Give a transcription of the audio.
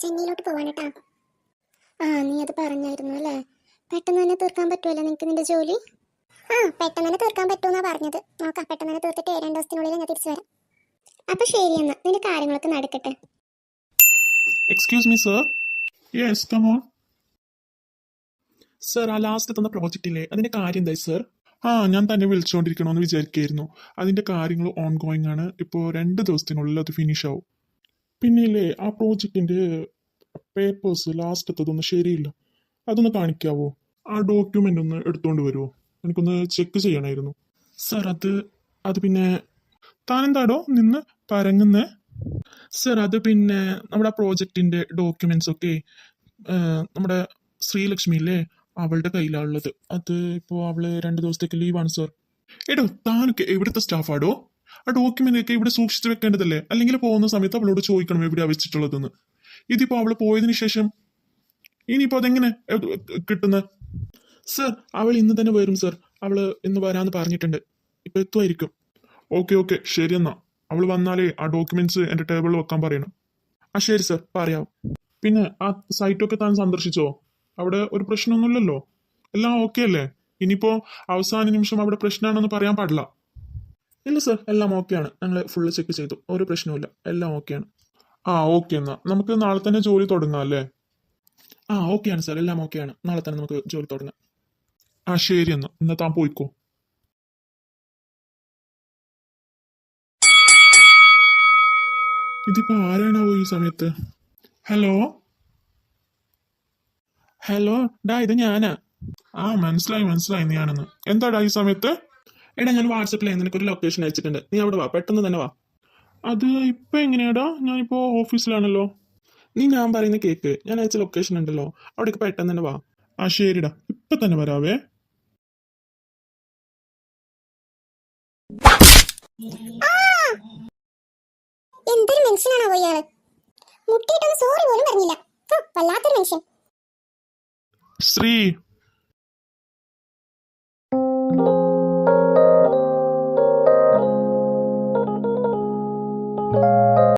ചെന്നൈയിലോട്ട് പോവാണ് കേട്ടാ. നീ അത് പറഞ്ഞായിരുന്നു അല്ലേ? പെട്ടെന്ന് തന്നെ തീർക്കാൻ പറ്റുമല്ലോ നിനക്ക് നിന്റെ ജോലി? പെട്ടെന്ന് തന്നെ തീർക്കാൻ പറ്റുമെന്നാ പറഞ്ഞത്. നോക്കാം, പെട്ടെന്ന് തന്നെ തീർത്തിട്ട് 2 ദിവസത്തിനുള്ളിൽ ഞാൻ തിരിച്ചു വരാം. അപ്പൊ ശരി എന്നാ, നിന്റെ കാര്യങ്ങളൊക്കെ നടക്കട്ടെ. Excuse me sir. Yes, come on. Sir, ആ ലാസ്റ്റ് തന്ന പ്രോജക്റ്റില്ലേ, അതിന്റെ കാര്യം എന്തായി സർ? ഞാൻ തന്നെ വിളിച്ചുകൊണ്ടിരിക്കണമെന്ന് വിചാരിക്കുകയായിരുന്നു. അതിന്റെ കാര്യങ്ങൾ ഓൺ ഗോയിങ് ആണ്. ഇപ്പോൾ 2 ദിവസത്തിനുള്ളിൽ അത് ഫിനിഷ് ആവും. പിന്നെ ഇല്ലേ, ആ പ്രോജക്റ്റിന്റെ പേപ്പേഴ്സ് ലാസ്റ്റത്തതൊന്നും ശരിയില്ല. അതൊന്ന് കാണിക്കാവോ? ആ ഡോക്യുമെന്റ് ഒന്ന് എടുത്തുകൊണ്ട് വരുമോ? എനിക്കൊന്ന് ചെക്ക് ചെയ്യണമായിരുന്നു. സർ, അത് പിന്നെ താനെന്താടോ നിന്ന് പരങ്ങുന്നേ? സർ, അത് പിന്നെ നമ്മുടെ പ്രോജക്റ്റിന്റെ ഡോക്യുമെന്റ്സ് ഒക്കെ നമ്മുടെ ശ്രീലക്ഷ്മി ഇല്ലേ, അവളുടെ കയ്യിലാണുള്ളത്. അത് ഇപ്പോൾ അവള് 2 ദിവസത്തേക്ക് ലീവാണ് സർ. എടോ, താനൊക്കെ എവിടുത്തെ സ്റ്റാഫാടോ? ആ ഡോക്യുമെന്റ് ഒക്കെ ഇവിടെ സൂക്ഷിച്ചു വെക്കേണ്ടതല്ലേ? അല്ലെങ്കിൽ പോകുന്ന സമയത്ത് അവളോട് ചോദിക്കണം എവിടെയാ വെച്ചിട്ടുള്ളതെന്ന്. ഇതിപ്പോ അവള് പോയതിനു ശേഷം ഇനിയിപ്പോ അതെങ്ങനെ കിട്ടുന്നത്? സർ, അവൾ ഇന്ന് തന്നെ വരും സർ. അവള് ഇന്ന് വരാന്ന് പറഞ്ഞിട്ടുണ്ട്. ഇപ്പൊ എത്തുമായിരിക്കും. ഓക്കെ, ശരി എന്നാ. അവൾ വന്നാലേ ആ ഡോക്യുമെന്റ്സ് എന്റെ ടേബിളിൽ വെക്കാൻ പറയണം. ശരി സർ, പറയാം. പിന്നെ ആ സൈറ്റൊക്കെ താൻ സന്ദർശിച്ചോ? അവിടെ ഒരു പ്രശ്നമൊന്നുമില്ലല്ലോ? എല്ലാം ഓക്കെ അല്ലേ? ഇനിയിപ്പോ അവസാന നിമിഷം അവിടെ പ്രശ്നമാണെന്ന് പറയാൻ പാടില്ല. ഇല്ല സർ, എല്ലാം ഓക്കെയാണ്. ഞങ്ങൾ ഫുള്ള് ചെക്ക് ചെയ്തു, ഒരു പ്രശ്നവുമില്ല, എല്ലാം ഓക്കെയാണ്. ഓക്കെ എന്നാ നമുക്ക് നാളെ തന്നെ ജോലി തുടങ്ങാം അല്ലേ? ഓക്കെയാണ് സർ, എല്ലാം ഓക്കെയാണ്. നാളെ തന്നെ നമുക്ക് ജോലി തുടങ്ങാം. ശരി എന്നാ താൻ പോയിക്കോ. ഇതിപ്പോ ആരാണാവോ ഈ സമയത്ത്? ഹലോ ഡാ, ഇത് ഞാനാ. മനസ്സിലായി നീയാണെന്ന്. എന്താടാ ഈ സമയത്ത്? എടാ, ഞാൻ വാട്സപ്പിൽ നിനക്കൊരു ലൊക്കേഷൻ അയച്ചിട്ടുണ്ട്. നീ അവിടെ വാ, പെട്ടെന്ന് തന്നെ വാ. അത് ഇപ്പൊ എങ്ങനെയാടാ? ഞാനിപ്പോ ഓഫീസിലാണല്ലോ. ഞാൻ പറയുന്ന കേക്ക്, ഞാൻ അയച്ച ലൊക്കേഷൻ ഉണ്ടല്ലോ, അവിടേക്ക് പെട്ടെന്ന് തന്നെ വാ. ശരിടാ, ഇപ്പൊ തന്നെ വരാവേ. എന്തൊരു മനുഷ്യനാണോ ഇയാള്? മുട്ടിയിട്ടൊന്ന് സോറി പോലും പറഞ്ഞില്ല. വല്ലാത്തൊരു മനുഷ്യൻ. ശ്രീ